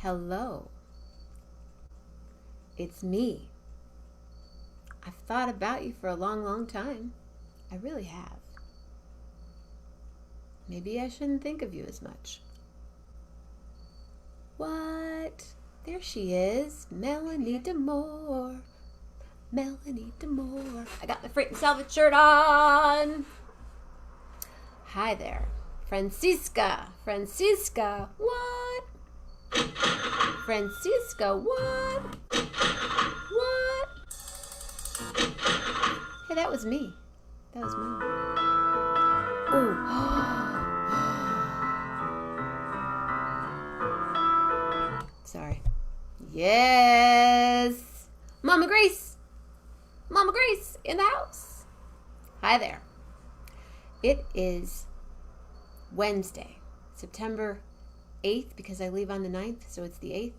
Hello. It's me. I've thought about you for a long, long time. I really have. Maybe I shouldn't think of you as much. What? There she is. Melnie DeMore. Melnie DeMore. I got my Freight and Salvage shirt on. Hi there. Francisca. Francisca. What? Francisca. What? What? Hey, that was me. That was me. Oh. Sorry. Yes. Mama Grace. Mama Grace in the house. Hi there. It is Wednesday, September 8th, because I leave on the 9th, so it's the 8th.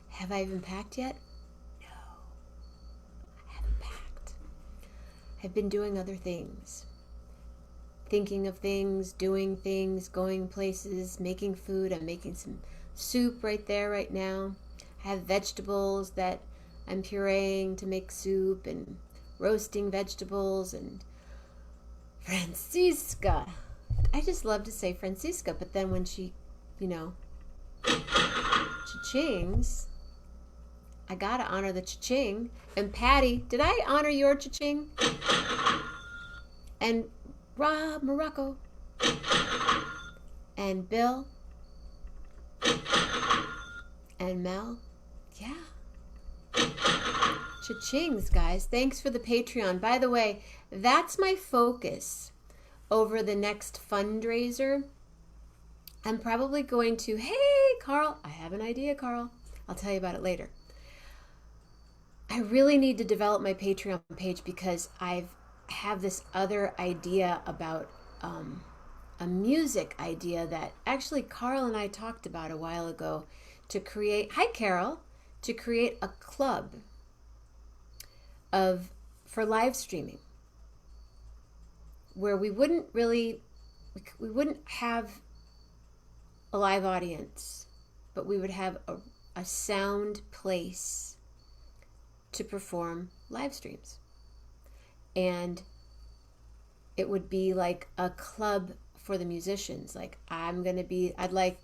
Have I even packed yet? No. I haven't packed. I've been doing other things. Thinking of things, doing things, going places, making food. I'm making some soup right there right now. I have vegetables that I'm pureeing to make soup and roasting vegetables. And Francisca. I just love to say Francisca, but then when she, cha-chings, I gotta honor the cha-ching. And Patti, did I honor your cha-ching? And Rob Morocco. And Bill. And Mel. Yeah. Cha-chings, guys. Thanks for the Patreon. By the way, that's my focus over the next fundraiser. I'm probably going to, hey, Carl, I have an idea, Carl. I'll tell you about it later. I really need to develop my Patreon page because I have this other idea about a music idea that actually Carl and I talked about a while ago to create, hi Carol, to create a club for live streaming where we wouldn't have a live audience, but we would have a sound place to perform live streams. And it would be like a club for the musicians. Like I'd like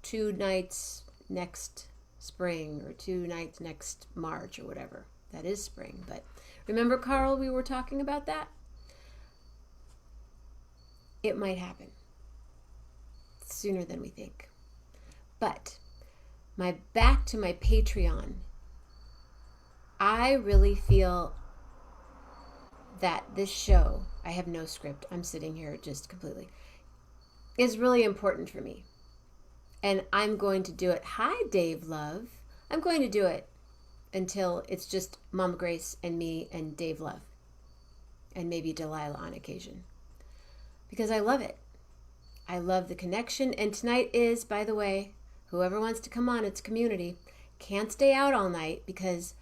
2 nights next spring or 2 nights next March or whatever. That is spring. But remember, Carl, we were talking about that? It might happen sooner than we think. But back to my Patreon. I really feel that this show, I have no script, I'm sitting here just completely, is really important for me. And I'm going to do it. Hi, Dave Love. I'm going to do it until it's just Mama Grace and me and Dave Love. And maybe Delilah on occasion. Because I love it. I love the connection. And tonight is, by the way, whoever wants to come on, it's community. Can't stay out all night because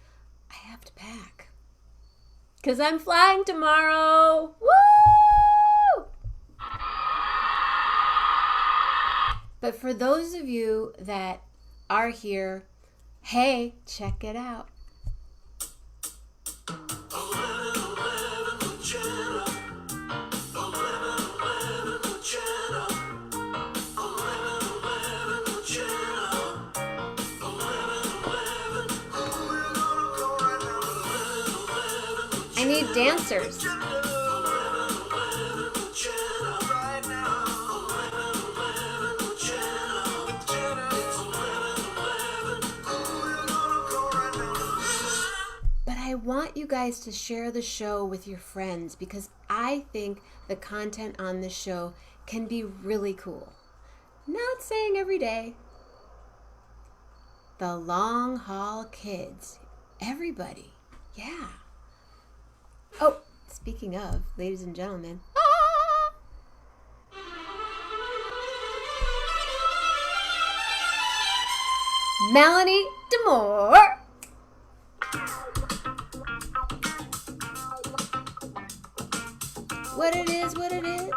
I have to pack. Because I'm flying tomorrow. Woo! But for those of you that are here, hey, check it out. I need dancers. But I want you guys to share the show with your friends because I think the content on this show can be really cool. Not saying every day. The long haul kids. Everybody. Yeah. Oh, speaking of, ladies and gentlemen. Melnie DeMore. What it is, what it is.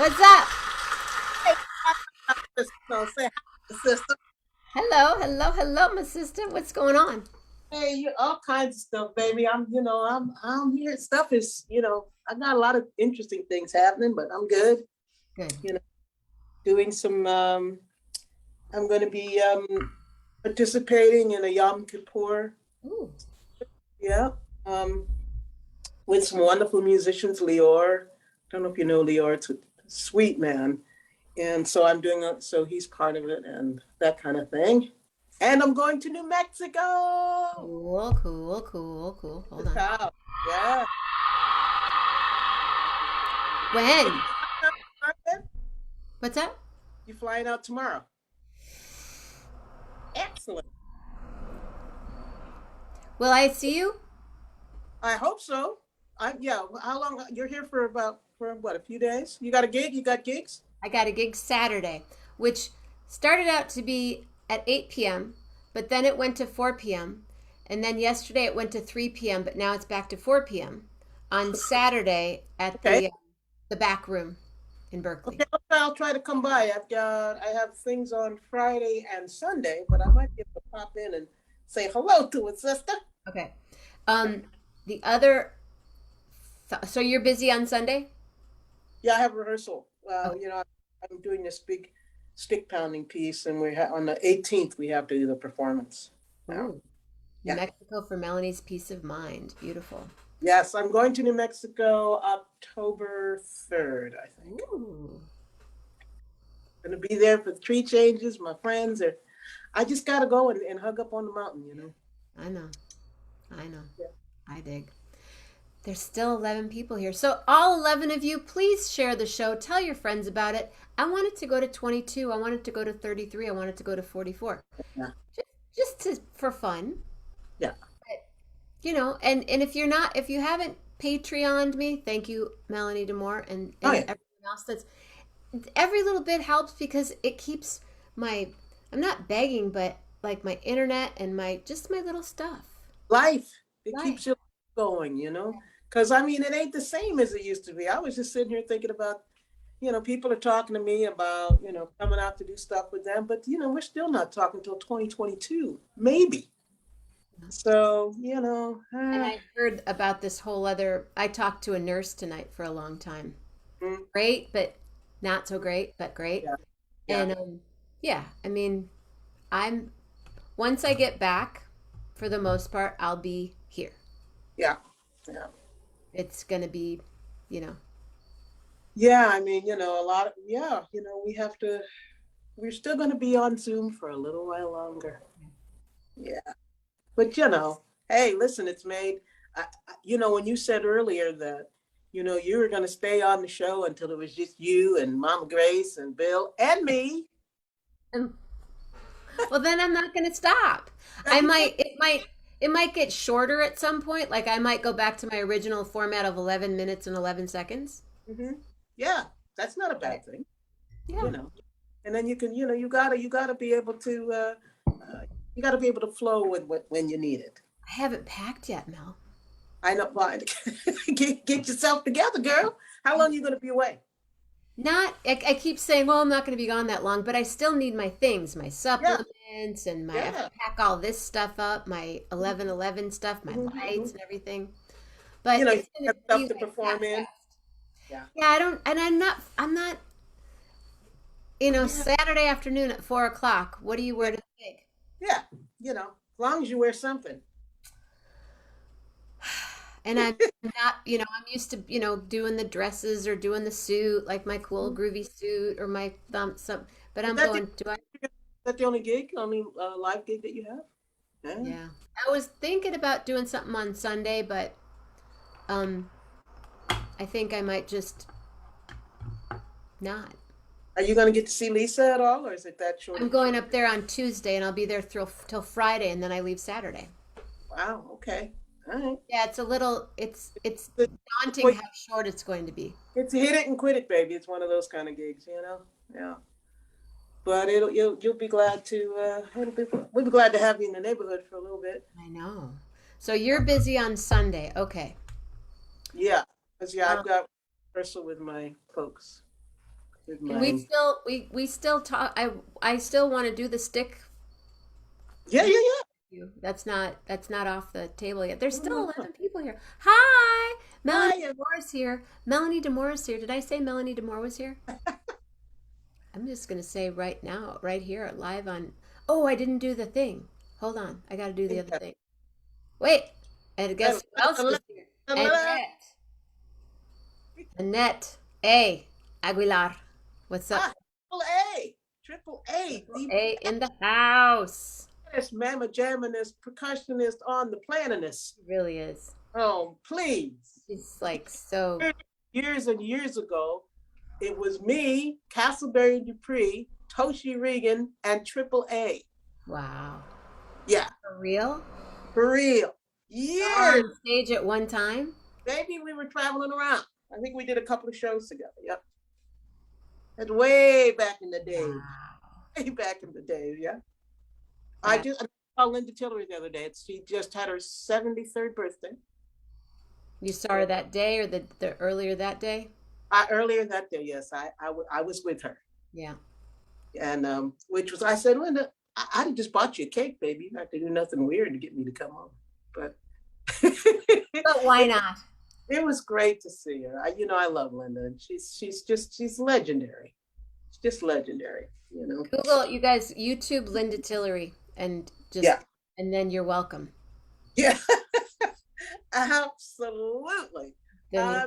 What's up? Hey, no, say hi, sister. Hello, hello, hello, my sister. What's going on? Hey, you all kinds of stuff, baby. I'm here. Stuff is, I got a lot of interesting things happening, but I'm good. Good. You know, doing some. I'm going to be participating in a Yom Kippur. Ooh. Yeah. Um, with some wonderful musicians, Lior. Don't know if you know Lior. It's a sweet man, and so I'm doing. So he's part of it, and that kind of thing. And I'm going to New Mexico. Cool, cool, cool, cool. The Hold on. top. Yeah. When? Are you flying out tomorrow then? What's up? You flying out tomorrow? Excellent. Will I see you? I hope so. Yeah. How long? You're here for what? A few days? You got a gig? You got gigs? I got a gig Saturday, which started out to be at 8 p.m., but then it went to 4 p.m. And then yesterday it went to 3 p.m., but now it's back to 4 p.m. on Saturday at Okay. the back room in Berkeley. Okay. I'll try to come by. I have things on Friday and Sunday, but I might be able to pop in and say hello to it, sister. Okay. Um, the other, so you're busy on Sunday? Yeah, I have rehearsal. Okay. I'm doing this big stick pounding piece, and on the 18th we have to do the performance. Yeah. Ooh, New Yeah. Mexico for Melanie's peace of mind. Beautiful. Yes, I'm going to New Mexico October 3rd, I think. Ooh. Going to be there for the tree changes. My friends are, I just got to go and hug up on the mountain. I know. I know. Yeah. I dig. There's still 11 people here. So, all 11 of you, please share the show. Tell your friends about it. I want it to go to 22. I want it to go to 33. I want it to go to 44. Yeah. For fun. Yeah. And if you haven't Patreoned me, thank you, Melanie DeMore, Oh, and yeah. everyone else. Every little bit helps because it keeps I'm not begging, but like my internet and my little stuff. Life, it Life. keeps you going. Because, I mean, it ain't the same as it used to be. I was just sitting here thinking about, people are talking to me about, coming out to do stuff with them. But, we're still not talking until 2022, maybe. So, And I heard about this whole other. I talked to a nurse tonight for a long time. mm, Great, but not so great, but great. yeah, yeah, And yeah, I mean, I'm once I get back, for the most part, I'll be here. yeah, yeah. It's gonna be, you know, Yeah, I mean, we're still going to be on Zoom for a little while longer. Yeah. But, hey, listen, it's made, when you said earlier that, you were going to stay on the show until it was just you and Mama Grace and Bill and me. and well, then I'm not gonna stop. No, I you can't. might, it might get shorter at some point. Like I might go back to my original format of 11 minutes and 11 seconds. Hmm. Yeah, that's not a But bad thing, yeah, you know. And then you can, you gotta be able to, you gotta be able to flow with when you need it. I haven't packed yet, Mel. I know, but get yourself together, girl. How long are you gonna be away? I keep saying, well, I'm not going to be gone that long, but I still need my things, my Yeah, supplements, and I have to yeah. pack all this stuff up, my 11:11 stuff, my Hmm. lights Hmm. and everything. But You it's going to have stuff be to like that perform in. fast. Yeah. Yeah, I don't, and I'm not, Yeah. Saturday afternoon at 4 o'clock. What do you Yeah. wear to the gig? Yeah. As long as you wear something. And I'm not, I'm used to, doing the dresses or doing the suit, like my cool groovy suit or my thumb, some, but Is I'm that the, going, do I? is that the only gig? I mean, live gig that you have? Yeah. Yeah. I was thinking about doing something on Sunday, but um, I think I might just not. Are you going to get to see Lisa at all, or is it that short I'm of a trip? going up there on Tuesday and I'll be there till Friday and then I leave Saturday. Wow. Okay. All right. Yeah, it's But daunting wait, how short it's going to be. it's hit it and quit it, baby. It's one of those kind of gigs. Yeah. But you'll be glad to we'll be glad to have you in the neighborhood for a little bit. I know. So you're busy on Sunday. Okay. Yeah. Because yeah, Um, I've got rehearsal with my folks. Good And we mind. still we still talk. I still want to do the stick. Yeah, yeah, yeah. That's not off the table yet. There's No, still no, no. 11 people here. Hi, Melanie Hi, DeMore is here. Melanie DeMore is here. Did I say Melanie DeMore was here? I'm just gonna say right now, right here, live on. Oh, I didn't do the thing. Hold on, I got to do the other thing. Wait, and guess who else is here? Annette. Annette A. Aguilar. What's up? ah, triple A, Triple the A in the house. baddest mamma jamminist percussionist on the planetus. It really is. Oh, please. She's like so. Years and years ago, it was me, Castleberry Dupree, Toshi Regan, and Triple A. Wow. Yeah, For real? for real. On Years, stage at one time? baby, we were traveling around. I think we did a couple of shows together. Yep. That's way back in the day. Wow. Way back in the day, yeah. That, I saw Linda Tillery the other day. She just had her 73rd birthday. you saw her that day or the earlier that day? Earlier that day, yes, I was with her. Yeah. And which was, I said, Linda, I just bought you a cake, baby. You don't have to do nothing weird to get me to come home. But But why not? it was great to see her. I love Linda, and she's legendary. She's just legendary. Google, you guys, YouTube Linda Tillery and just, Yeah, and then you're welcome. yeah, absolutely. Yeah,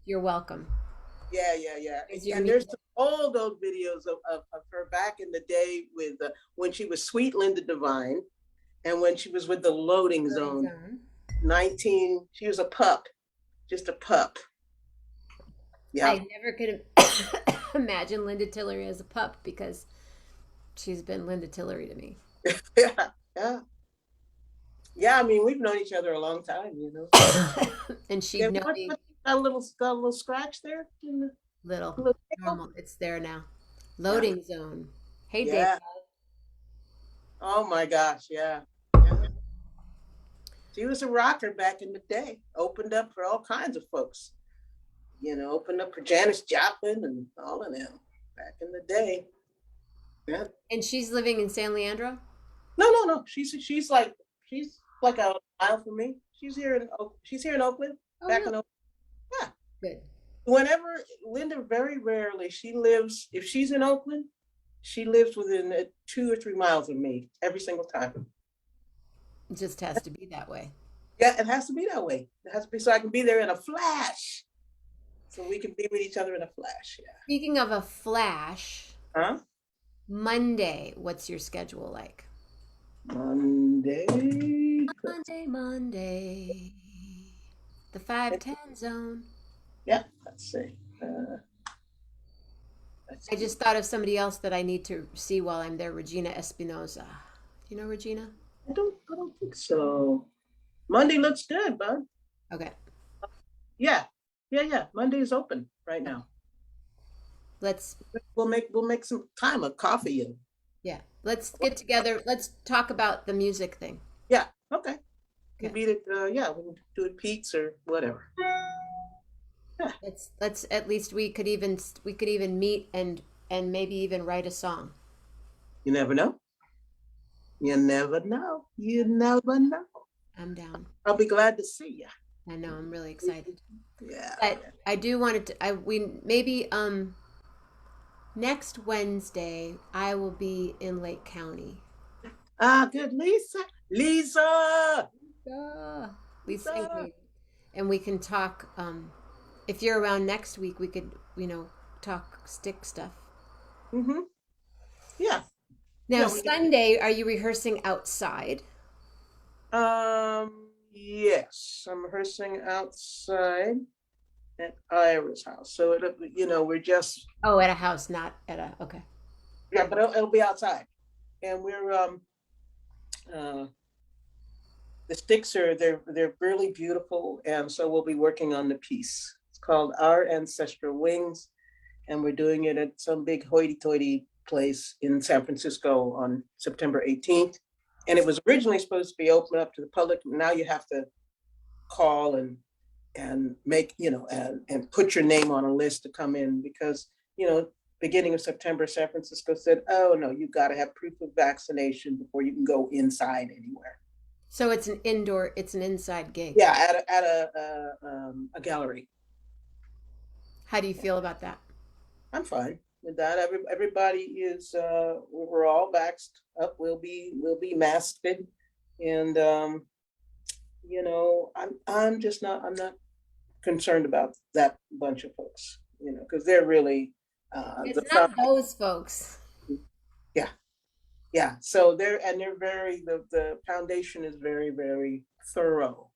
You're welcome. yeah. Is your And there's some old videos of her back in the day with when she was Sweet Linda Divine, and when she was with the Loading Zone. 19, she was a pup, just a pup. Yeah. I never could imagine Linda Tillery as a pup because she's been Linda Tillery to me. Yeah, yeah. Yeah, I mean, we've known each other a long time. And she'd Yeah, know me got a little scratch there. little. A little Normal. It's there now. Loading zone. Hey, Dave. yeah. Oh my gosh, yeah. Yeah. She was a rocker back in the day. Opened up for all kinds of folks. Opened up for Janis Joplin and all of them back in the day. Yeah. And she's living in San Leandro? No. She's like a mile from me. She's here in Oakland. Oh, Back really? in Oakland. Yeah. Good. Whenever Linda, very rarely, if she's in Oakland, she lives within 2 or 3 miles of me every single time. It just has to be that way. Yeah, it has to be that way. It has to be so I can be there in a flash. So we can be with each other in a flash. Yeah. Speaking of a flash, Huh? Monday, what's your schedule like? Monday. Monday. The 510 zone. Yeah, let's see. I just thought of somebody else that I need to see while I'm there, Regina Espinoza. Do you know Regina? I don't think so. Monday looks good, bud. Okay. Yeah. Monday is open right now. Let's We'll make some time, a coffee and let's get together. Let's talk about the music thing. yeah, okay. Okay. We can do it Pete's or whatever. Yeah. Let's at least we could even meet and maybe even write a song. You never know. You never know. You never know. I'm down. I'll be glad to see you. I know, I'm really excited. Yeah. But I do want to we maybe next Wednesday I will be in Lake County. Good, Lisa. Lisa and we can talk if you're around next week we could talk stick stuff. Mm-hmm. Yeah. Now Yeah, Sunday, are you rehearsing outside? Yes, I'm rehearsing outside at Ira's house. So we're just Oh, at a house, not at a okay. yeah, but it'll be outside, and we're the sticks they're really beautiful, and so we'll be working on the piece. It's called Our Ancestral Wings, and we're doing it at some big hoity-toity place in San Francisco on September 18th. And it was originally supposed to be open up to the public. Now you have to call and make and put your name on a list to come in because beginning of September, San Francisco said, oh no, you got to have proof of vaccination before you can go inside anywhere. So it's an inside gig. Yeah, at a gallery. How do you feel about that? I'm fine with that. Everybody is we're all vaxxed up. We'll be masked, and I'm not concerned about that bunch of folks, because they're really It's not those folks. yeah, yeah. So they're very the foundation is very, very thorough.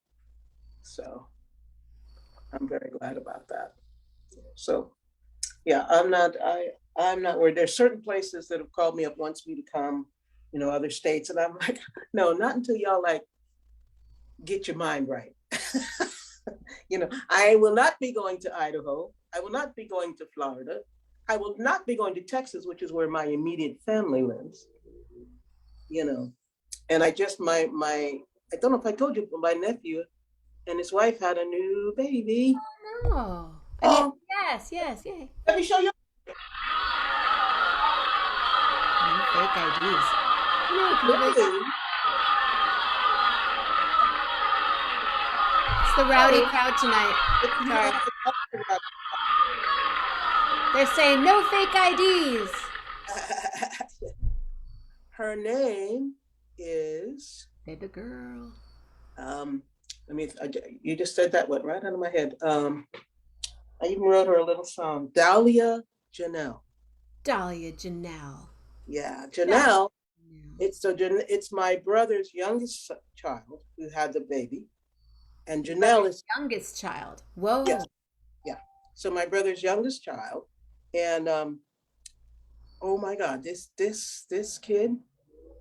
So I'm very glad about that. So yeah, I'm not worried. There's certain places that have called me up, wants me to come, other states, and I'm like, no, not until y'all like get your mind right. I will not be going to Idaho. I will not be going to Florida. I will not be going to Texas, which is where my immediate family lives. And I just I don't know if I told you, but my nephew and his wife had a new baby. No. I mean, yes, yay. Let me show you. No fake IDs. Really? It's the rowdy crowd tonight. Sorry. They're saying no fake IDs. Her name is Baby girl. You just said that went right out of my head. I even wrote her a little song, Dahlia Janelle. Dahlia Janelle. Yeah, Janelle. It's my brother's youngest child who had the baby, and Janelle is youngest child. Whoa. Yeah. So my brother's youngest child, and oh my God, this kid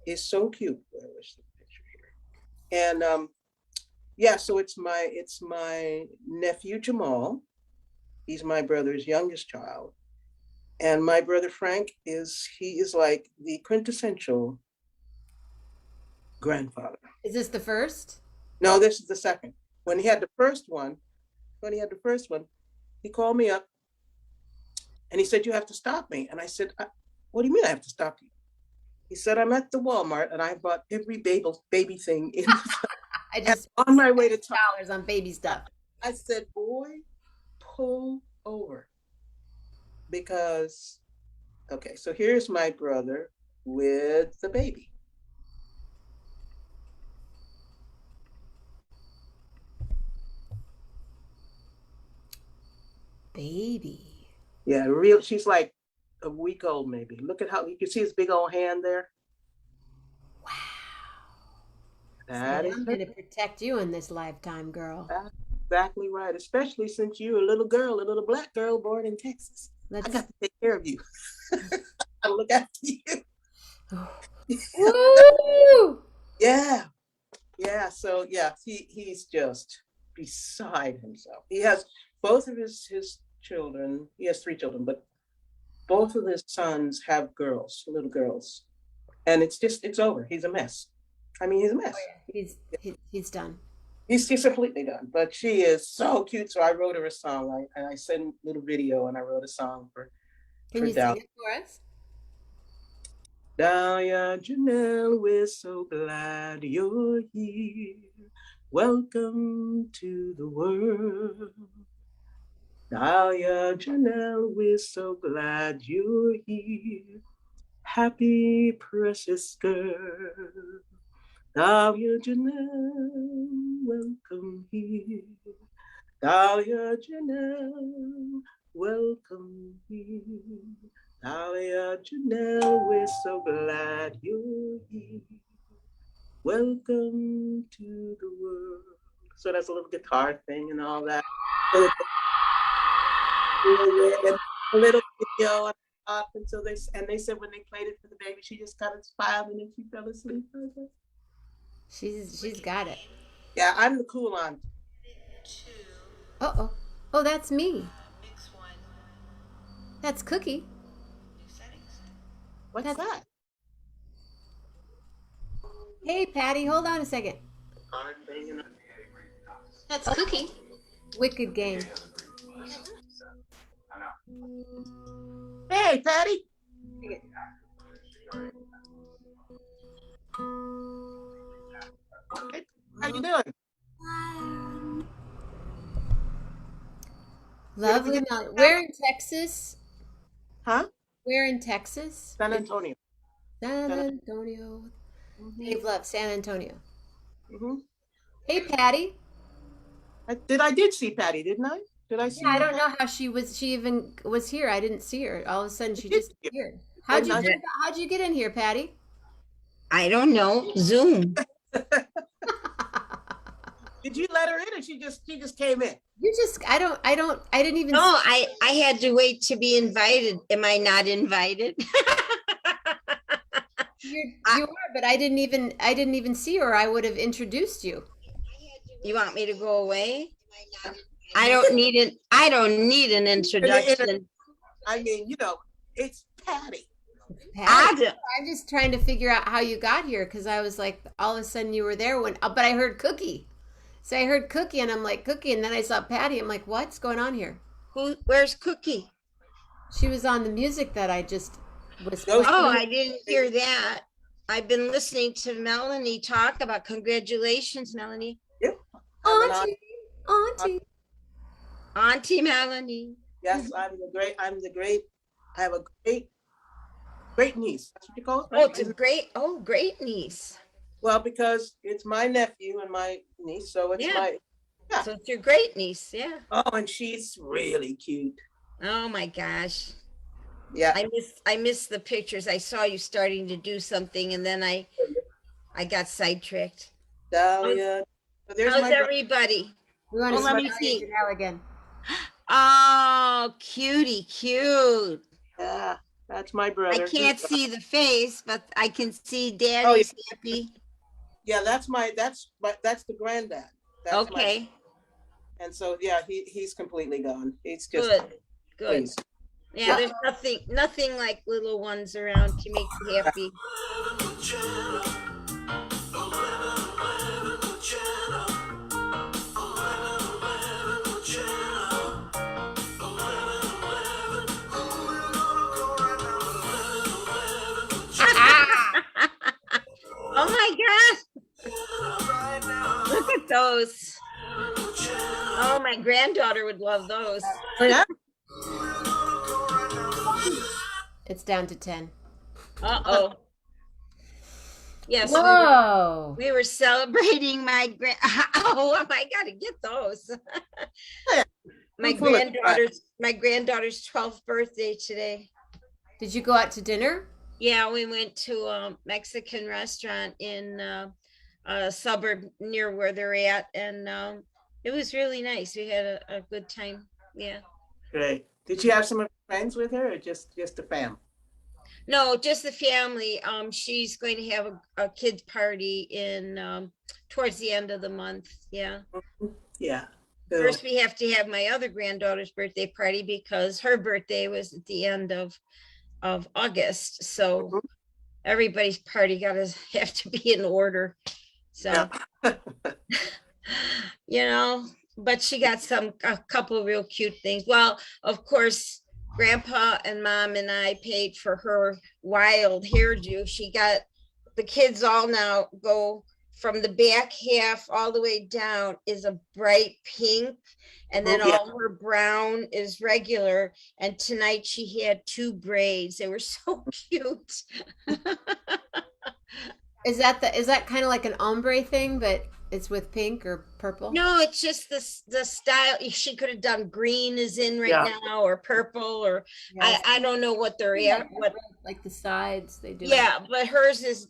is so cute. Where's the picture here? And yeah, so it's my nephew Jamal. He's my brother's youngest child, and my brother Frank is like the quintessential grandfather. Is this the first? No, this is the second. When he had the first one, he called me up and he said, you have to stop me. And I said, what do you mean I have to stop you? He said, I'm at the Walmart and I bought every baby thing in I just on my way to $dollars on baby stuff. I said, boy, pull over. Because, okay, so here's my brother with the baby. Baby. Yeah, she's like a week old, maybe. Look at how you can see his big old hand there. Wow. I'm going to protect you in this lifetime, girl. That's exactly right. Especially since you're a little black girl born in Texas. I got to take care of you. I look after you. Woo! Yeah. Yeah. So yeah, he's just beside himself. He has both of his children. He has 3 children, but both of his sons have little girls. And it's over. He's a mess. I mean, he's a mess. Oh, yeah. He's done. He's completely done. But she is so cute. So I wrote her a song. I sent a little video and I wrote a song for Can you sing it for us? Dahlia Janelle, we're so glad you're here. Welcome to the world. Dahlia Janelle, we're so glad you're here. Happy precious girl. Dahlia Janelle, welcome here. Dahlia Janelle, welcome here. Dahlia Janelle, we're so glad you're here. Welcome to the world. So that's a little guitar thing and all that. A little video and so they said when they played it for the baby, she just kind of smiled and then she fell asleep. She's got it. Yeah, I'm the cool aunt. Oh, that's me. That's Cookie. What's that? Hey, Patti, hold on a second. That's Cookie. Wicked game. Hey, Patti. Hey, how you doing? Did we Lovely get Melnie. that? Where in Texas? Huh? Where in Texas? San Antonio. San San Antonio. mm-hmm. Dave loves San Antonio. Mm-hmm. Hey, Patty. I did see Patti, didn't I? Did I Yeah, see I you, don't Patti? know how she even was here. I didn't see her. All of a sudden, I she did just see you. appeared. Didn't I? How'd you get in here, Patty? I don't know. Zoom. Did you let her in, or she just came in? You just, I didn't even No, see. I had to wait to be invited. Am I not invited? You are, but I didn't even see her. I would have introduced you. You want me to go away? I don't need an introduction. I mean, it's Patti. Patty, I'm just trying to figure out how you got here because I was like, all of a sudden you were there but I heard Cookie. So I heard Cookie and I'm like, Cookie. And then I saw Patty. I'm like, what's going on here? Where's Cookie? She was on the music that I just was Those playing. Oh, I didn't hear that. I've been listening to Melanie talk about congratulations, Melanie. Yep. I'm Auntie. Auntie Melanie. Yes, I'm the great. I have a great niece. That's what you call it, Oh, right? it's a great niece. Well, because it's my nephew and my niece, so it's Yeah. my. Yeah. So it's your great niece, yeah. Oh, and she's really cute. Oh my gosh. Yeah. I miss the pictures. I saw you starting to do something and then I got sidetracked. Dahlia. So there's How's my brother. everybody? We want to Oh, let see me Dahlia see. Janelle again. Oh, cutie, cute. Yeah, that's my I brother. can't see the face, but I can see Oh, Daddy's happy. yeah, that's the granddad. That's Okay, and so yeah, he's completely gone. He's just good. pleased. Yeah, there's nothing like little ones around to make you happy. Oh my gosh. Look at those. Oh, my granddaughter would love those. Yeah. It's down to 10. Uh-oh. Yes, Whoa. we were celebrating my oh, I gotta get those. My granddaughter's 12th birthday today. Did you go out to dinner? Yeah, we went to a Mexican restaurant in a suburb near where they're at, and it was really nice. We had a good time. Yeah. Great. Did she have some of her friends with her, or just the fam? No, just the family. She's going to have a kids party in towards the end of the month. Yeah. Yeah. First, we have to have my other granddaughter's birthday party because her birthday was at the end of August. So everybody's party have to be in order. So, but she got a couple of real cute things. Well, of course, Grandpa and Mom and I paid for her wild hairdo. She got the kids all now go from the back half all the way down is a bright pink, and then all her brown is regular. And tonight she had 2 braids. They were so cute. Is that kind of like an ombre thing, but it's with pink or purple? No, it's just the style. She could have done green is in right now, or purple, or I don't know what they're at. Like the sides they do. Yeah, but hers is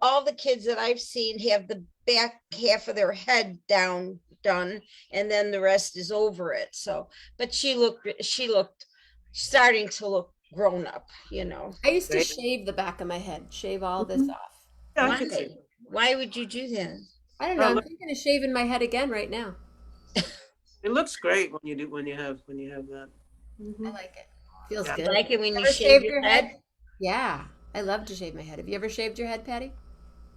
all the kids that I've seen have the back half of their head done, and then the rest is over it. So, but she looked starting to look grown up. I used to shave the back of my head, shave all this off. Yeah, Why would you do that? I don't know. I'm thinking of shaving my head again right now. It looks great when you have that. I like it. Feels good. I like it when you Ever shave shaved your head? Yeah, I love to shave my head. Have you ever shaved your head, Patty?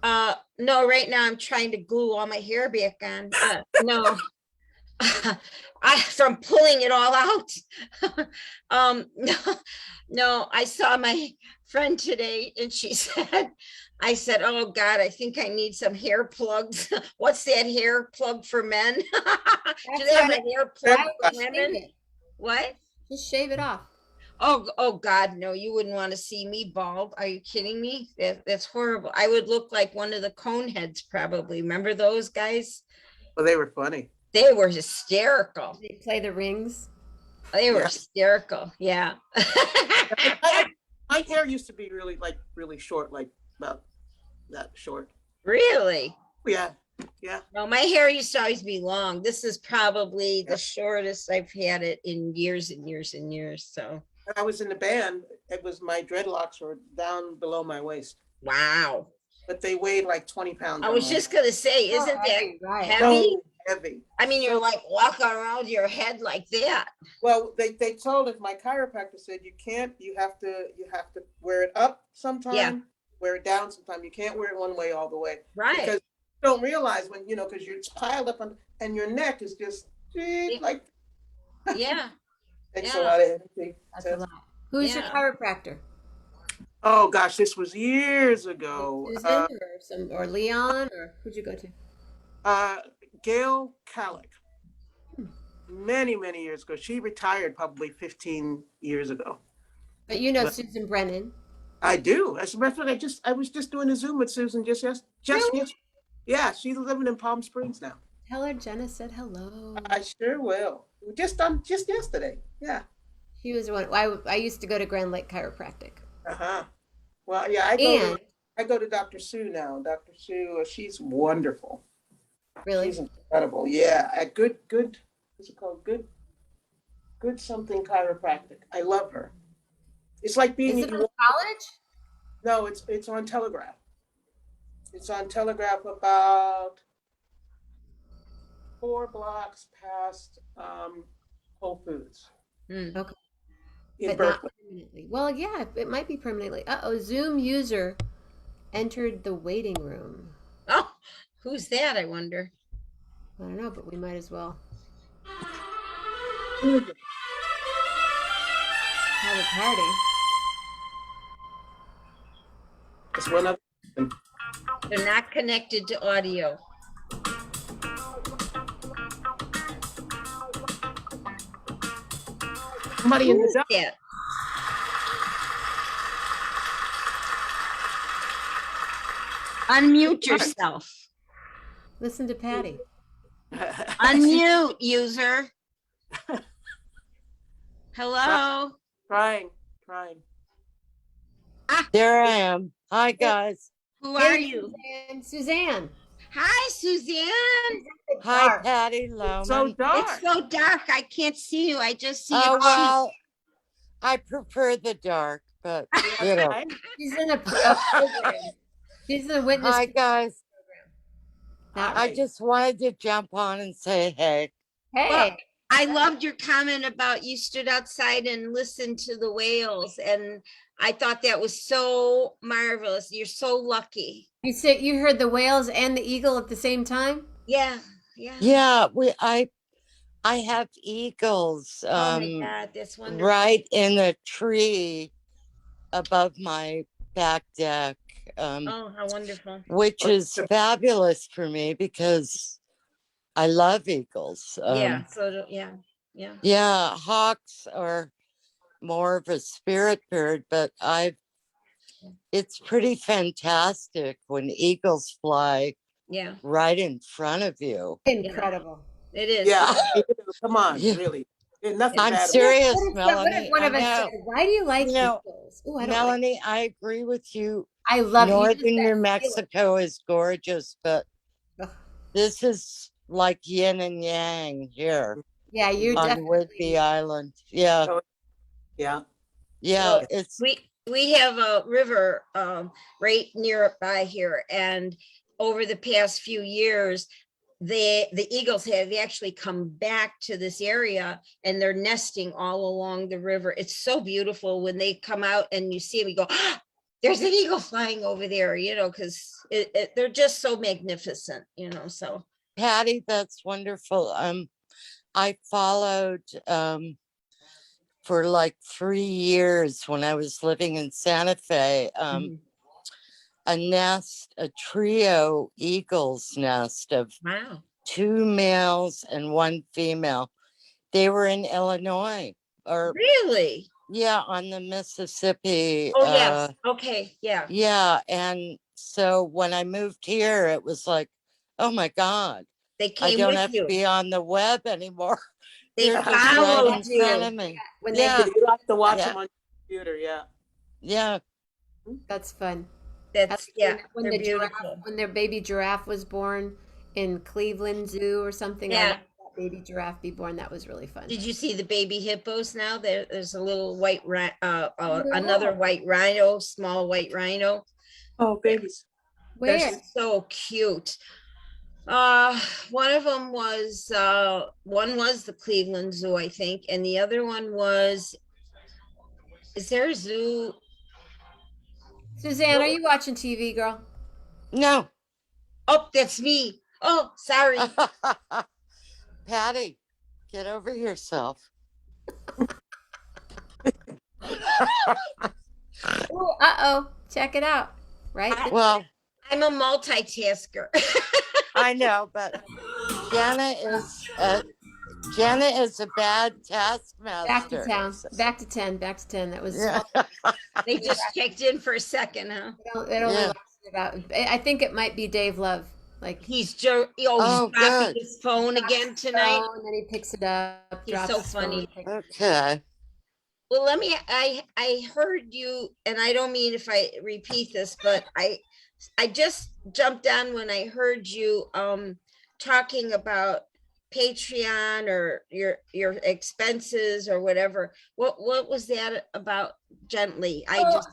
No, right now I'm trying to glue all my hair back on. No. from pulling it all out. No, no, I saw my friend today and she said, I said, oh God, I think I need some hair plugs. What's that hair plug for men? Do That's they have right. a hair plug for Shave women? it. What? Just shave it off. Oh God, no, you wouldn't want to see me bald. Are you kidding me? That's horrible. I would look like one of the cone heads probably. Remember those guys? Well, they were funny. They were hysterical. They play the rings. They were Yeah. hysterical. Yeah. My hair used to be really short, like about that short. Really? Yeah. Yeah. No, my hair used to always be long. This is probably the shortest I've had it in years and years and years. So When I was in the band, it was my dreadlocks were down below my waist, wow. but they weighed like 20 pounds. I was just gonna say, isn't that Right. heavy? so heavy. I mean, you're like walking around your head like that. Well, they told us, my chiropractor said you can't, you have to wear it up sometime, Yeah. wear it down sometime. You can't wear it one way all the way. Right. Because you don't realize when, because you're piled up on, and your neck is just like Yeah. takes Yeah. a lot of energy. That's a lot. Who's your Yeah. chiropractor? Oh gosh, this was years ago. Susan or Leon, or who'd you go to? Gail Calick. Many years ago. She retired probably 15 years ago. But you know Susan Brennan. I do. As a matter of fact, I was just doing a Zoom with Susan just Really? yes. Yeah, she's living in Palm Springs now. Tell her Jenna said hello. I sure will. Just yesterday. Yeah. She was one. I used to go to Grand Lake Chiropractic. Uh-huh. Well, yeah, I go to Dr. Sue now. Dr. Sue, she's wonderful. Really? She's incredible. Yeah. A good, what's it called? Good something chiropractic. I love her. It's like being Is it on college? No, it's on Telegraph. It's on Telegraph about 4 blocks past Whole Foods. Okay. In But not Berkeley. permanently. Well, yeah, it might be permanently. Zoom user entered the waiting room. Oh, who's that? I wonder. I don't know, but we might as well Who is it? have a party. It's one of They're not connected to audio. somebody in the dark. Yeah. Unmute yourself. Listen to Patti. Unmute, user. Hello. Trying. There I am. Hi, guys. Who are you? Suzanne. Hi, Suzanne. Hi, Patti, Lowman. So dark. It's so dark. I can't see you. I just see Oh, your well, I prefer the dark, but, you know. She's in a program. She's in a witness Hi, guys. program. I just wanted to jump on and say hey. Hey. Well, I loved your comment about you stood outside and listened to the whales, and I thought that was so marvelous. You're so lucky. You said you heard the whales and the eagle at the same time? Yeah. Yeah, I have eagles Oh my God, that's wonderful. right in a tree above my back deck, Oh, how wonderful. which is fabulous for me because I love eagles. Yeah. Yeah. Yeah, hawks are more of a spirit bird, but it's pretty fantastic when eagles fly Yeah. right in front of you. Incredible. It is. Yeah. Come on, Yeah. really. There's nothing I'm bad about serious, What if Melanie. one I of us know. said, why do you like You know, eagles? Ooh, I don't like Melanie, I agree with you. I love you just Northern said New feeling. Mexico is gorgeous, but Ugh. this is like yin and yang here Yeah, you're on definitely. Whidbey Island. Yeah, Yeah. yeah, it's We have a river right nearby here, and over the past few years, the eagles have actually come back to this area, and they're nesting all along the river. It's so beautiful when they come out and you see them, you go, ah, there's an eagle flying over there, because they're just so magnificent, so. Patti, that's wonderful. I followed for like 3 years when I was living in Santa Fe, Mhm. a trio eagle's nest of Wow. 2 males and 1 female. They were in Illinois, or Really? yeah, on the Mississippi. Oh, yes. Okay. Yeah. Yeah, and so when I moved here, it was like, oh my God, They I came don't with have to you. be on the web anymore. They They're just right followed in front you. of me. When they Yeah, You like to watch yeah, them on your computer, yeah. yeah. That's fun. I like That's, yeah, when they're the giraffe, beautiful. when their baby giraffe was born in Cleveland Zoo or something. I Yeah. watched that baby giraffe be born. That was really fun. Did you see the baby hippos now? There's a little white, another No. white rhino, small white rhino. Oh, babies. They're Where? so cute. One of them was, one was the Cleveland Zoo, I think, and the other one was, is there a zoo? Suzanne, are you watching TV, girl? No. Oh, that's me. Oh, sorry. Patty, get over yourself. Ooh, uh-oh. Check it out. Right? Well, I'm a multitasker. I know, but Jenna is Jenna is a bad Back to taskmaster. town. Back to 10. Back to 10. That was Yeah. They just checked in for a second, huh? it only Yeah. lasted about, I think it might be Dave Love. Like He's he's Oh, dropping good. his phone again tonight. and then he picks it up, He's drops so his phone, funny. picks- Okay. Well, I heard you, and I don't mean if I repeat this, but I just jumped on when I heard you talking about Patreon or your expenses or whatever. What was that about, gently? Oh,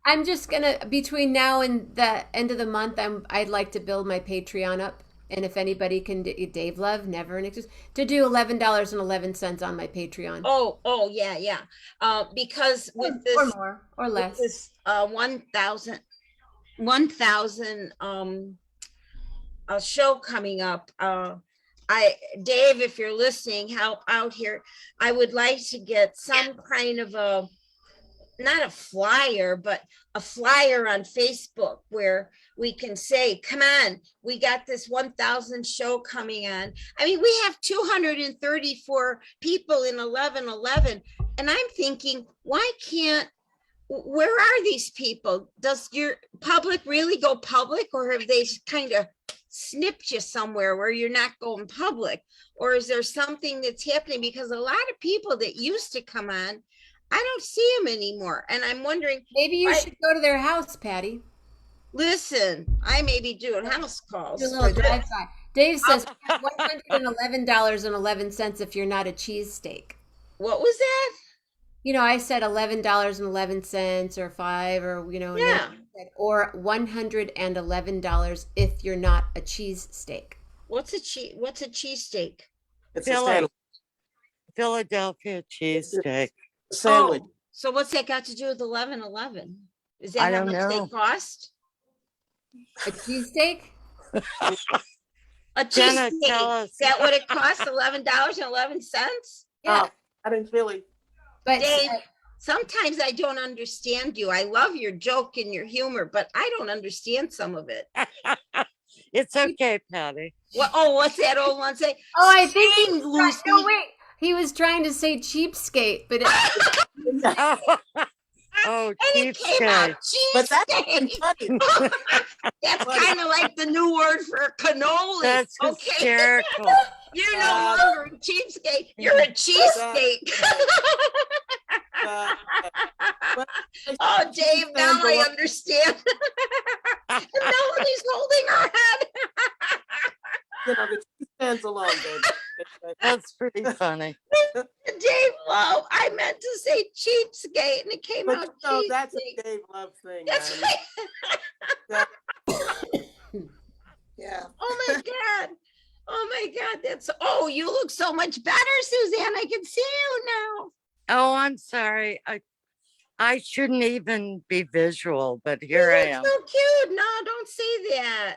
I'm just gonna, between now and the end of the month, I'd like to build my Patreon up. And if anybody can, Dave Love, never an excuse, to do $11.11 on my Patreon. Oh yeah. Because with Or this more or with less. this 1,000 a show coming up. Dave, if you're listening, help out here. I would like to get some kind of not a flyer, but a flyer on Facebook where we can say, come on, we got this 1,000 show coming on. I mean, we have 234 people in 1111. And I'm thinking, where are these people? Does your public really go public, or have they kind of snipped you somewhere where you're not going public? Or is there something that's happening? Because a lot of people that used to come on, I don't see them anymore. And I'm wondering, Maybe you should go to their house, Patty. listen, I may be doing house calls. Do a little drive-by. Dave says $111.11 if you're not a cheesesteak. What was that? You know, I said $11.11 or $5 or and then Yeah. I said, or $111 if you're not a cheesesteak. What's a cheesesteak? It's a Philly. sandwich. Philadelphia cheesesteak. Sandwich. Oh, so what's that got to do with 1111? Is that I how don't much know. they cost? A cheesesteak? A Jenna, cheesesteak. tell Is us. that what it costs? $11.11? Yeah. Out in Philly. But Dave, sometimes I don't understand you. I love your joke and your humor, but I don't understand some of it. It's okay, Patty. What's that old one say? I think he Sing, was Lucy. no, wait. He was trying to say cheapskate, but Oh, And it came out cheapskate. But that's cheesesteak. funny. That's kind of like the new word for cannoli. That's Okay. hysterical. You're no longer a cheapskate. You're a cheesesteak. Oh, Dave, now I understand. And Melanie's holding her head. The cheese stands alone, baby. That's pretty funny. Dave Love, I meant to say cheapskate, and it came But out that's a cheesesteak. Dave Love thing. That's man. right. Yeah. Oh my God. Oh my God. Oh, you look so much better, Suzanne. I can see you now. Oh, I'm sorry. I shouldn't even be visual, but here I You am. look so cute. No, don't say that.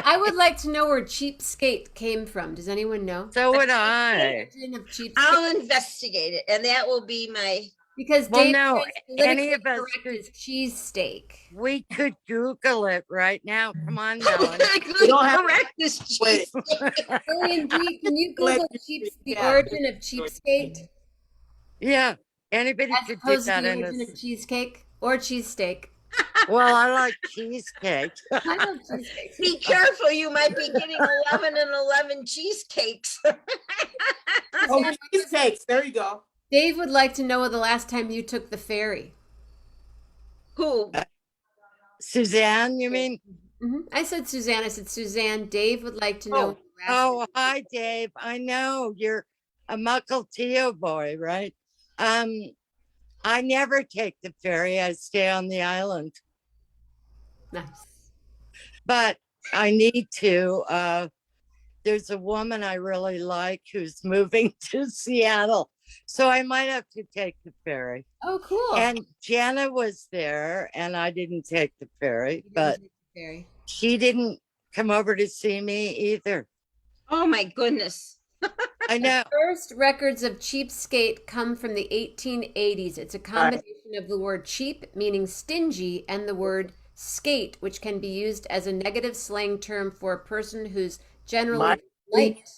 I would like to know where cheapskate came from. Does anyone know? So would I. Origin of cheapskate. I'll investigate it, and that will be my. Because Well, Dave no, says any politically of us correct could, is cheesesteak. we could Google it right now. Come on, Melanie. Politically don't have- correct is Wait. cheesesteak. Lillian D, can you Let Google you- the yeah. origin of cheapskate Yeah, anybody as could do opposed to that the in origin of this. cheesecake or cheesesteak? Well, I like cheesecake. I love cheesesteak. Be careful, you might be getting 11 and 11 cheesecakes. Oh, cheesecakes. There you go. Dave would like to know the last time you took the ferry. Who? Suzanne, you mean? I said Suzanne. I said Suzanne. Dave would like to know. Oh. the last Oh, time- hi, Dave. I know you're a Mukilteo boy, right? I never take the ferry. I stay on the island, Nice. but I need to. There's a woman I really like who's moving to Seattle, so I might have to take the ferry. Oh, cool. And Jenna was there, and I didn't take the ferry, You didn't but take the ferry. she didn't come over to see me either. Oh my goodness. I know. First records of cheapskate come from the 1880s. It's a combination of the word cheap, meaning stingy, and the word skate, which can be used as a negative slang term for a person who's generally light.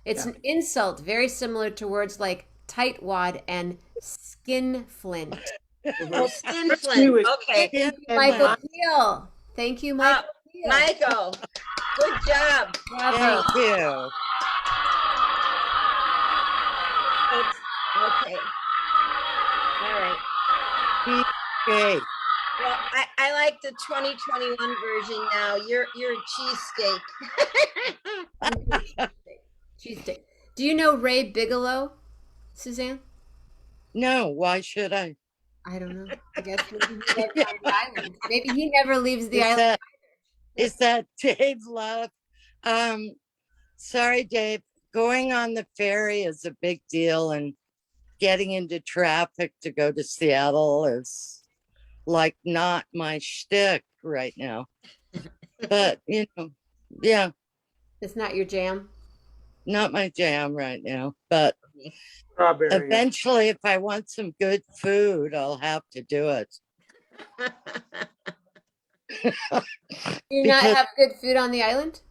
It's an insult very similar to words like tightwad and skinflint. Oh, skinflint. Jewish. Okay. Yeah, Michael Peel. Thank you, Michael Peel. Michael, good job. Bravo. Thank you. Okay. All right. Okay. Well, I like the 2021 version now. You're a cheesesteak. Cheesesteak. Do you know Ray Bigelow, Suzanne? No, why should I? I don't know. I guess maybe he lives on the island. Maybe he never leaves the Is island. that, is that Dave Love? Sorry, Dave. Going on the ferry is a big deal, and getting into traffic to go to Seattle is like not my shtick right now. But yeah, It's not your jam. not my jam right now. But Strawberry. eventually, if I want some good food, I'll have to do it. Do you not Because- have good food on the island?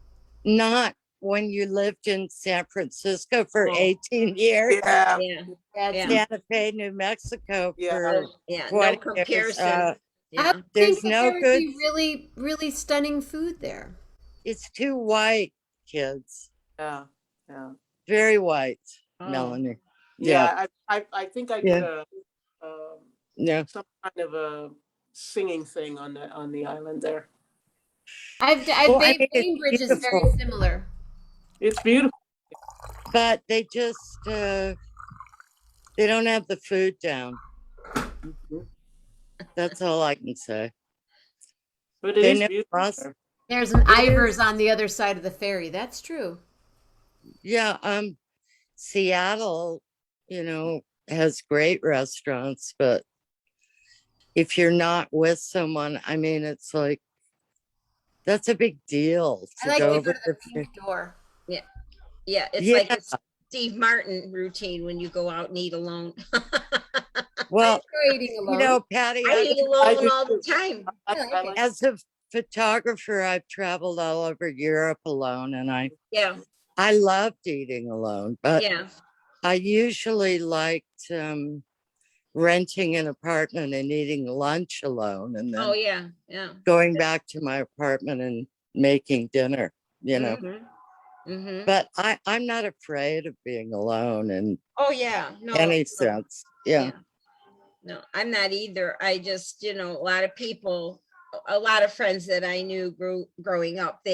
Not when you lived in San Francisco for Oh. 18 years. Yeah. Yeah. That's Yeah. Santa Fe, New Mexico Yeah. for Yeah. No 20 years. comparison. I Yeah. would There's think that no there would good- be really, really stunning food there. It's too white, kids. Yeah. Yeah. Very white, Oh. Melanie. Yeah. I think I Yeah. did a Yeah. some kind of a singing thing on the island there. Well, I mean, it's Bainbridge is very beautiful. similar. It's beautiful. But they just they don't have the food down. Mhm. That's all I can say. But it They is never beautiful. lost- there. There's an Ivers on the other side of the ferry. That's true. Yeah, Seattle, has great restaurants, but if you're not with someone, I mean, it's like that's a big deal I to like go to go over to the the pink door. Yeah. It's Yeah. like a Steve Martin routine when you go out and eat alone. Well, You're eating alone. Patty, I eat I alone do all the too. time. I like as a photographer, I've traveled all over Europe alone, and Yeah. I loved eating alone, but Yeah. I usually liked renting an apartment and eating lunch alone, and then Oh yeah. Yeah. going back to my apartment and making dinner. Mm-hmm. But I'm not afraid of being alone in Oh yeah. No. any no. sense. Yeah. No, I'm not either. I just, a lot of people, a lot of friends that I knew growing up,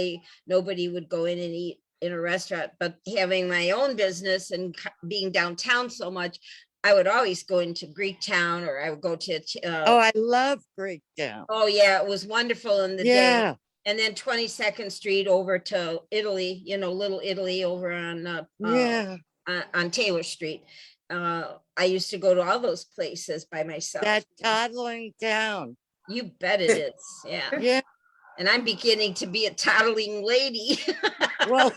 nobody would go in and eat in a restaurant, but having my own business and being downtown so much, I would always go into Greektown, or I would go to, Oh, I love Greektown. oh yeah, it was wonderful in the day. Yeah. And then 22nd Street over to Italy, Little Italy over on Yeah. on Taylor Street. I used to go to all those places by myself. That toddling town. You bet it is. Yeah. Yeah. And I'm beginning to be a toddling lady. Well,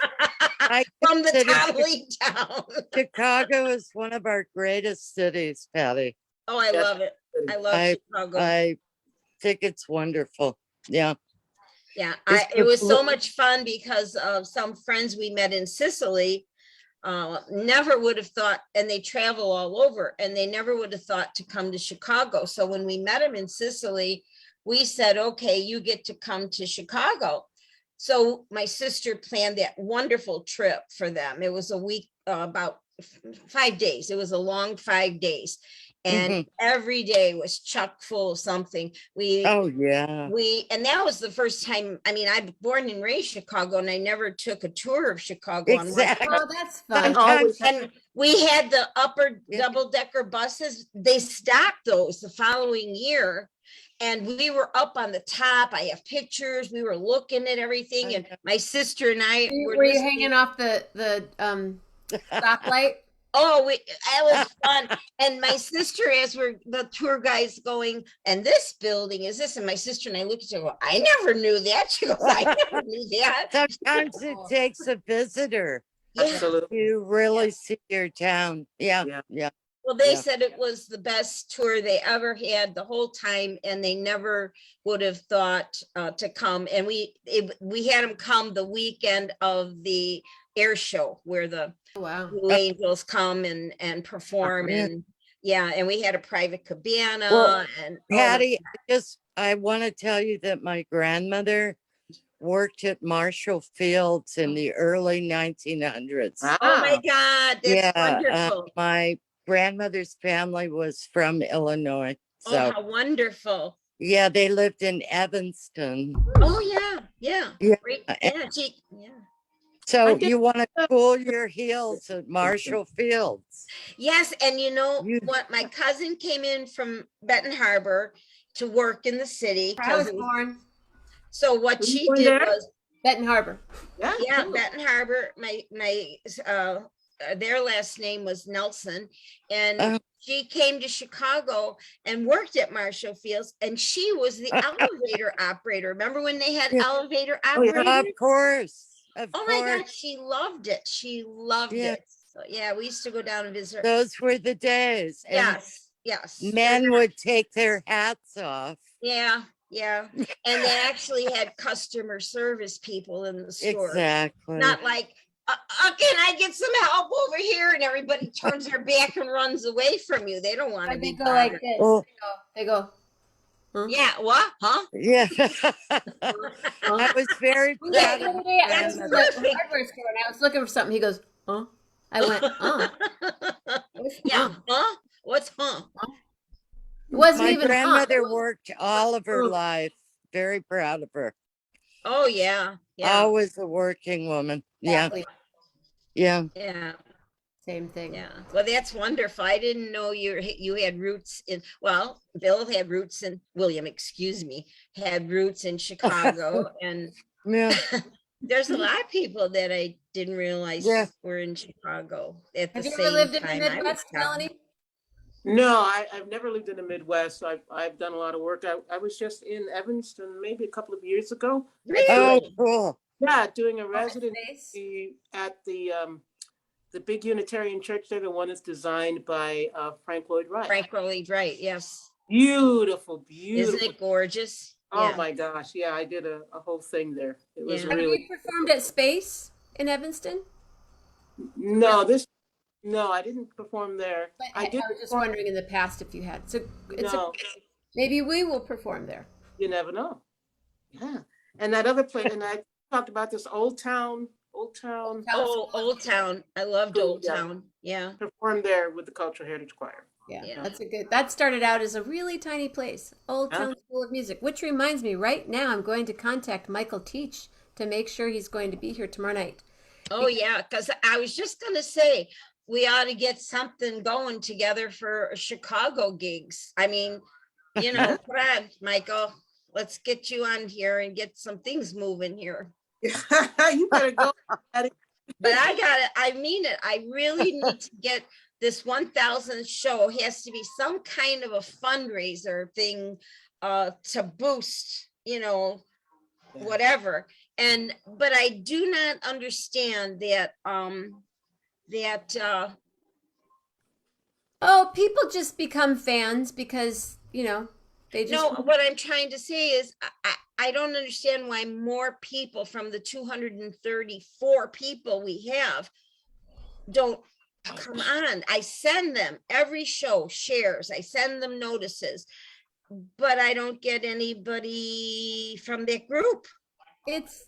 I From the consider toddling town. Chicago is one of our greatest cities, Patty. Oh, I Yes. love it. I love Chicago. I think it's wonderful. Yeah. Yeah, It's it was so the- much fun because of some friends we met in Sicily. Never would have thought, and they travel all over, and they never would have thought to come to Chicago. So when we met them in Sicily, we said, okay, you get to come to Chicago. So my sister planned that wonderful trip for them. It was a week, about 5 days. It was a long 5 days. And every day was chock full of something. Oh, yeah. And that was the first time. I mean, I'm born and raised Chicago, and I never took a tour of Chicago. Exactly. Oh, that's fun. Sometimes And we had the upper Yeah. double-decker buses. They stopped those the following year. And we were up on the top. I have pictures. We were looking at everything. And my sister and I Were you hanging off the stoplight? Oh, that was fun. And my sister, as we're the tour guides going, and this building is this, and my sister and I look at her and go, I never knew that. She goes, I never knew that. sometimes it takes a visitor Absolutely. to really see your town. Yeah. Yeah. Yeah. Well, they Yeah. said it was the best tour they ever had the whole time, and they never would have thought to come. And we had them come the weekend of the air show where the Wow. Blue Angels come and perform. Yeah. And yeah, and we had a private cabana. Well, and Patty, I want to tell you that my grandmother worked at Marshall Fields in the early 1900s. Wow. oh my God, that's Yeah, wonderful. my grandmother's family was from Illinois. Oh, So, how wonderful. yeah, they lived in Evanston. Oh, yeah, yeah. Yeah, Great. and- Yeah. So I did- you want to cool your heels at Marshall Fields. Yes, and you know You- what? My cousin came in from Benton Harbor to work in the city. I was cousin. born So what Were you she born did there? was, Benton Harbor. yeah, cool. Benton Harbor. Their last name was Nelson, and Oh. she came to Chicago and worked at Marshall Fields, and she was the elevator operator. Remember when they had Yeah. elevator Oh, yeah. operators? Of course. Of Oh my course. God, she loved it. She loved Yeah. it. So yeah, we used to go down and visit her. Those were the days. And Yes, yes. men would take their hats off. Yeah, yeah. And they actually had customer service people in the store. Exactly. Not like, can I get some help over here? And everybody turns their back and runs away from you. They don't want to Or be they go like bothered. this. Oh. They go. Yeah, what? Huh? Yeah. I was very Yeah, proud of my Today I was in grandmother. the hardware store and I was looking for something. He goes, huh? I went, What's Yeah, huh? huh? What's huh? It wasn't My even grandmother huh. worked all of her life. Very proud of her. Oh, yeah, yeah, Always a working woman. Yeah. Exactly. Yeah. yeah. Same thing. Yeah, well, that's wonderful. I didn't know you had roots in, well, Bill had roots in, William, excuse me, had roots in Chicago. And Yeah. there's a lot of people that I didn't realize Yeah. were in Chicago at the Have you same ever lived in the time I was Midwest, down. Melanie? No, I've never lived in the Midwest. So I've done a lot of work. I was just in Evanston maybe a couple of years ago. Really? Oh, cool. Yeah, doing a Space? residency at the big Unitarian church there, the one that's designed by Frank Lloyd Wright. Frank Lloyd Wright, yes. Beautiful, beautiful. Isn't it gorgeous? Oh Yeah. my gosh, yeah, I did a whole thing there. It was Yeah. Have really you performed at Space in Evanston? no, I didn't perform there. But I did. was just wondering in the past if you had. So No, maybe we will perform there. you never know. Yeah, and that other place, and I talked about this Old Town Oh, Old Town. I loved Cool, Old yeah. Town. Yeah. performed there with the Cultural Heritage Choir. Yeah, Yeah. that's a good. That started out as a really tiny place, Old Yeah. Town School of Music. Which reminds me, right now I'm going to contact Michael Teach to make sure he's going to be here tomorrow night. Oh, yeah, because I was just gonna say, we ought to get something going together for Chicago gigs. I mean, you know, come on, Michael, let's get you on here and get some things moving here. You better go. But I mean it. I really need to get this 1,000th show has to be some kind of a fundraiser thing to boost, Yeah. whatever. But I do not understand that Oh, people just become fans because, they just no, what I'm trying to say is I don't understand why more people from the 234 people we have don't come on. I send them every show shares. I send them notices, but I don't get anybody from that group. it's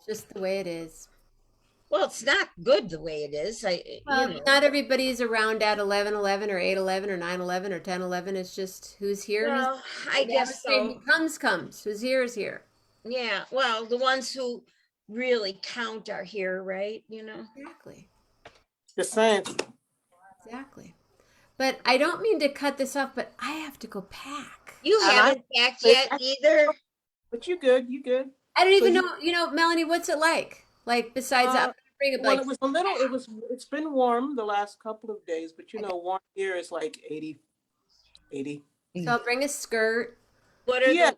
just the way it is. Well, it's not good the way it is. Well, not everybody's around at 11:11 or 8:11 or 9:11 or 10:11. It's just who's here. Well, I guess so. Who comes. Who's here is here. Yeah. Well, the ones who really count are here, right? Exactly. Just saying. Exactly. But I don't mean to cut this off, but I have to go pack. You And haven't packed yet either. But you good. You good. I don't even So know, Melanie, what's it like? Like besides that, I'm gonna bring it Well, like it was a little. It's been warm the last couple of days, but warm here is like 80. so I'll bring a skirt. What are Yeah.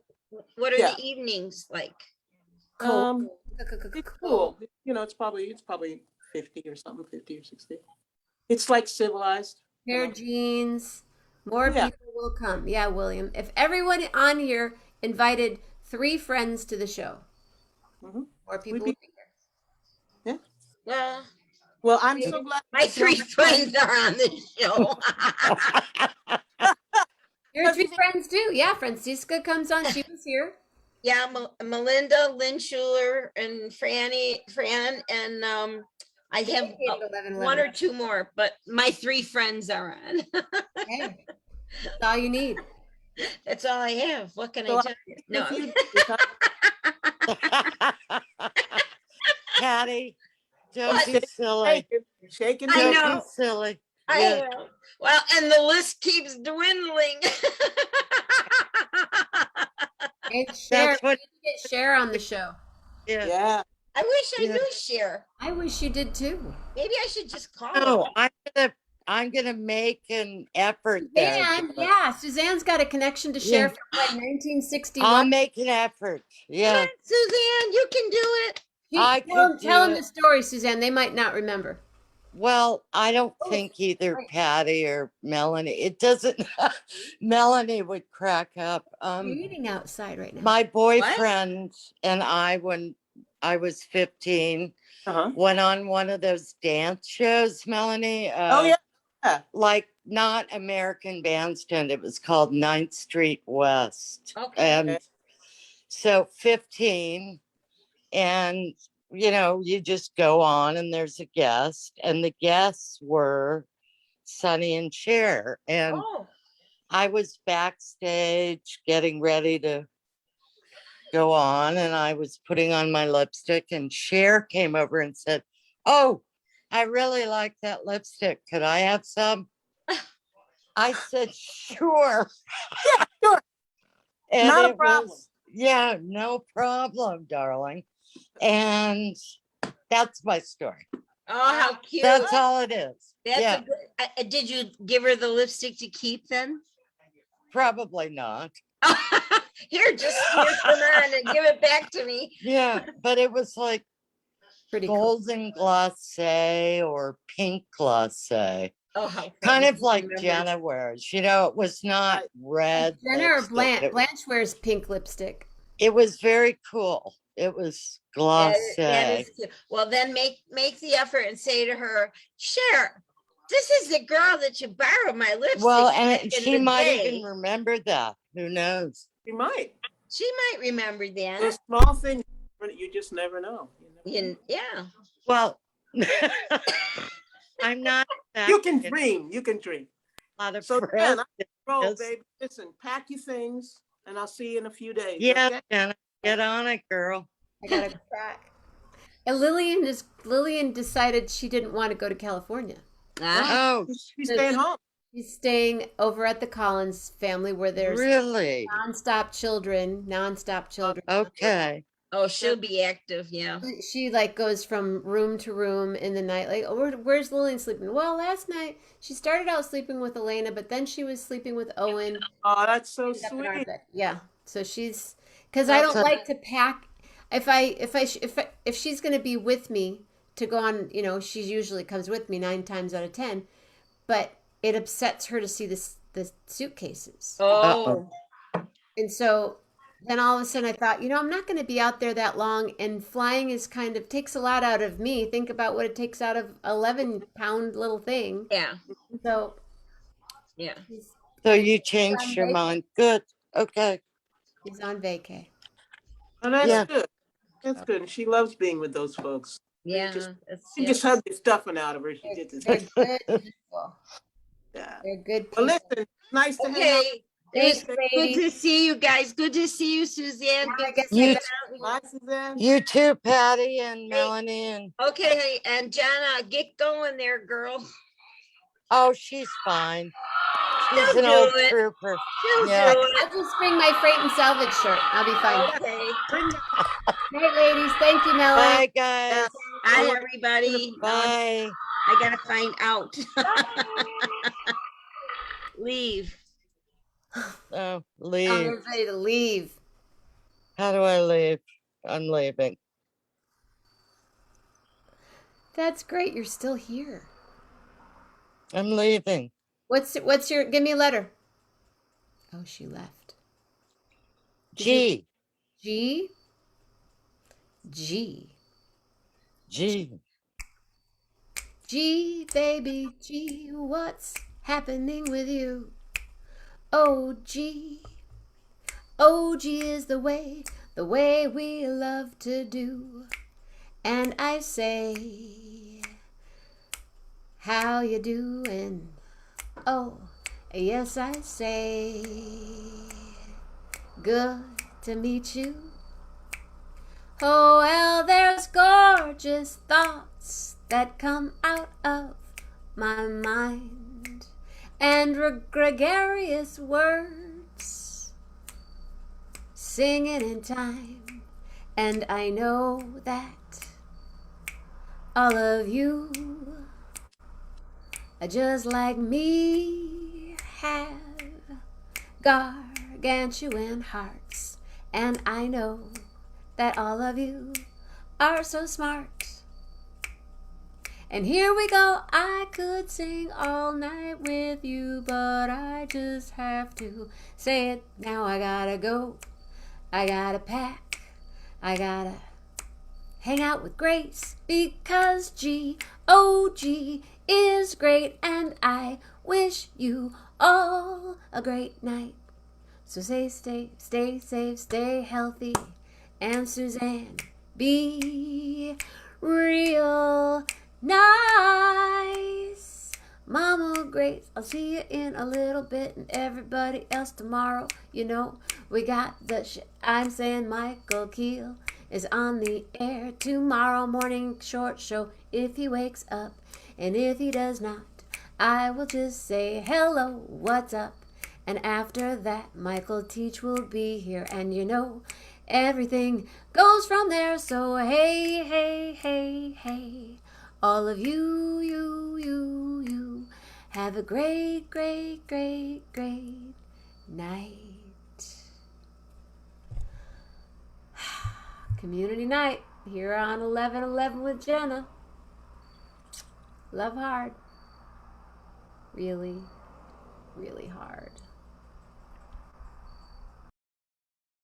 what are Yeah. the evenings like? It's Cool. cool. It's probably 50 or something, 50 or 60. It's like civilized. Pair of jeans. More Yeah. people will come. Yeah, William. If everyone on here invited 3 friends to the show, Mhm. more people We'd would be here. Well, I'm so glad. My 3 friends are on this show. Your 3 friends too. Yeah, Francisca comes on. She was here. Yeah, Melinda, Lynn Schuler, and Fran, and I have Dedicated 11, one or two more, but my 3 friends are on. Hey, that's all you need. That's all I have. What can So I tell you? No. Patty, don't What? be silly. Shaking. I Don't know. be silly. I Yeah. know. Well, and the list keeps dwindling. And Cher, That's what. we need to get Cher on the show. Yeah. Yeah. I wish I Yeah. knew Cher. I wish you did too. Maybe I should just call No, her. I'm gonna make an effort there. Suzanne, yeah, Suzanne's got a connection to Cher Yeah. from like I'll 1961. make an effort. Yeah. Suzanne, you can do it. I Tell could do them it. the story, Suzanne. They might not remember. Well, I don't think either right. Patty or Melanie. It doesn't. Melanie would crack up. You're eating outside right now. My boyfriend and I, when I was 15, Uh-huh. went on one of those dance shows, Melanie. Oh yeah. Like not American Bandstand. It was called 9th Street West. Okay. And so 15, and you just go on and there's a guest, and the guests were Sonny and Cher. And Oh, I was backstage getting ready to go on, and I was putting on my lipstick, and Cher came over and said, "Oh, I really like that lipstick. Could I have some?" I said, "Sure." Sure. And Not a it problem. was- yeah, no problem, darling. And that's my story. oh, how cute. That's all it is. That's Yeah, a good, did you give her the lipstick to keep then? probably not. Here, just smear some on and give it back to me. Yeah, but it was like Pretty cool. golden glacé or pink glacé. Oh, how Kind funny. of like Remember. Jenna wears. It was not red. Jenna or lipstick. Blanche? Blanche wears pink lipstick. It was very cool. It was That glacé. is cute. Well, then make the effort and say to her, Cher, this is the girl that you borrowed my lipstick. Well, back and in she the might day." even remember that. Who knows? You might. She might remember There's that. small things you just never know. Yeah. Well, I'm not. You can dream. You can dream. A lot of So friends. Jen, roll, Yes. baby. Listen, pack your things, and I'll see you in a few days. Yeah, okay? Jenna, get on it, girl. I gotta go back. And Lillian decided she didn't want to go to California. Ah, Oh, She's staying home. She's staying over at the Collins family where there's really? nonstop children. Okay. Oh, she'll be active. Yeah. She like goes from room to room in the night. Like, oh, where's Lillian sleeping? Well, last night she started out sleeping with Elena, but then she was sleeping with Owen. Oh, that's so Ended up in our sweet. bed. Yeah. So she's because I That's don't like to pack. If she's gonna be with me to go on, she usually comes with me 9 times out of 10. But it upsets her to see the suitcases. Oh, And so then all of a sudden I thought, I'm not going to be out there that long, and flying is kind of takes a lot out of me. Think about what it takes out of 11-pound little thing. yeah. So Yeah. he's, So and you he's changed on your vacay. mind. Good. Okay. He's on vacay. Oh, that's Yeah. good. That's good. And she loves being with those folks. Yeah. She just had the stuffing out of her. She did this. They're good people. Yeah. They're good Well, people. listen, nice to hang out. Okay. It was Thanks, good ladies. to see you guys. Good to see you, Suzanne. Now I Good guess to I see You, better. Bye, Suzanne. you too, Patty and Hey. Melanie. And Okay, and Jenna, get going there, girl. oh, she's fine. She's She'll an do old it. trooper. She'll Yeah. do I'll just bring my freight and salvage shirt. I'll be fine. it. Okay. Hey, ladies. Thank you, Melanie. Bye, guys. Hi, everybody. Bye. I gotta find out. Leave. Oh, Tell leave. everybody to leave. How do I leave? I'm leaving. That's great. You're still here. I'm leaving. What's your give me a letter. Oh, she left. G. G. G. G. G, baby G, what's happening with you? Oh, G. Oh, G is the way we love to do. And I say, how you doing? Oh, yes, I say, good to meet you. Oh, well, there's gorgeous thoughts that come out of my mind, and gregarious words singing in time. And I know that all of you are just like me, have gargantuan hearts. And I know that all of you are so smart. And here we go. I could sing all night with you, but I just have to say it now. I gotta go. I gotta pack. I gotta hang out with Grace, because G-O-G is great, and I wish you all a great night. So stay safe, stay healthy, and Suzanne, be real nice. Mama Grace, I'll see you in a little bit, and everybody else tomorrow. We got I'm saying Michael Keel is on the air tomorrow morning, short show, if he wakes up. And if he does not, I will just say hello, what's up? And after that, Michael Teach will be here, and everything goes from there. So hey, hey, hey, hey, all of you, you, have a great, great, great, great night. Community night here on 11:11 with Jenna. Love hard. Really, really hard.